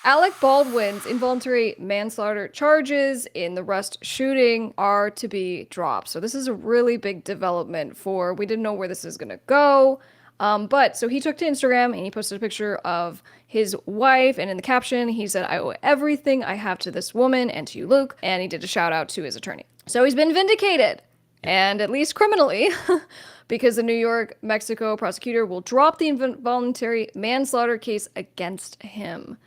Alec Baldwin's involuntary manslaughter charges in the Rust shooting are to be dropped. So this is a really big development for, we didn't know where this is going to go. But so he took to Instagram and he posted a picture of his wife. And in the caption, he said, "I owe everything I have to this woman and to you, Luke." And he did a shout out to his attorney. So he's been vindicated, and at least criminally, because the New York, Mexico prosecutor will drop the involuntary manslaughter case against him.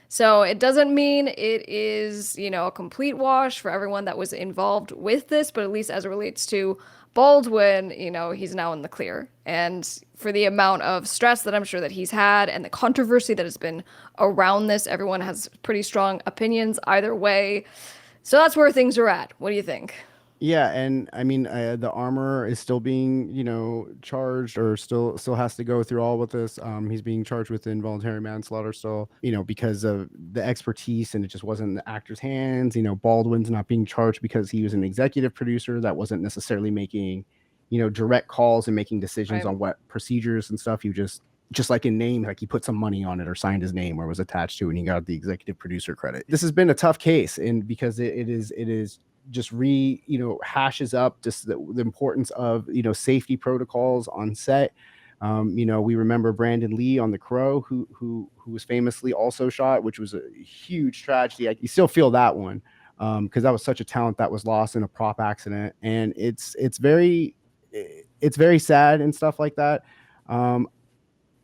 So it doesn't mean it is, a complete wash for everyone that was involved with this, but at least as it relates to Baldwin, he's now in the clear. And for the amount of stress that I'm sure that he's had and the controversy that has been around this, everyone has pretty strong opinions either way. So that's where things are at. What do you think? Yeah, and I mean, the armor is still being, charged, or still has to go through all with this. He's being charged with involuntary manslaughter still, because of the expertise, and it just wasn't in the actor's hands. Baldwin's not being charged because he was an executive producer that wasn't necessarily making, direct calls and making decisions Right. on what procedures and stuff. He just like in name, like he put some money on it or signed his name or was attached to it, and he got the executive producer credit. This has been a tough case, and because it is just hashes up just the importance of safety protocols on set. We remember Brandon Lee on The Crow, who was famously also shot, which was a huge tragedy. You still feel that one, because that was such a talent that was lost in a prop accident, and it's very sad and stuff like that. Um,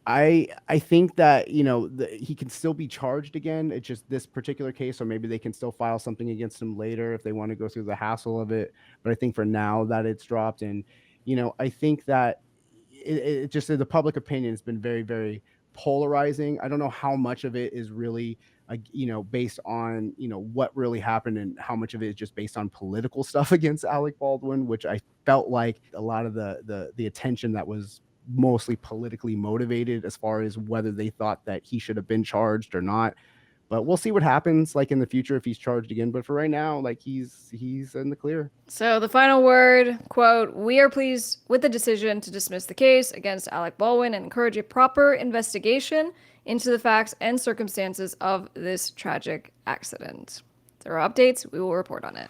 I think that he can still be charged again. It's just this particular case, or maybe they can still file something against him later if they want to go through the hassle of it. But I think for now that it's dropped, and I think that it just the public opinion has been very, very polarizing. I don't know how much of it is really based on what really happened, and how much of it is just based on political stuff against Alec Baldwin, which I felt like a lot of the attention that was mostly politically motivated as far as whether they thought that he should have been charged or not. But we'll see what happens like in the future if he's charged again. But for right now, like he's in the clear. So the final word, quote, "We are pleased with the decision to dismiss the case against Alec Baldwin and encourage a proper investigation into the facts and circumstances of this tragic accident. If there are updates, we will report on it."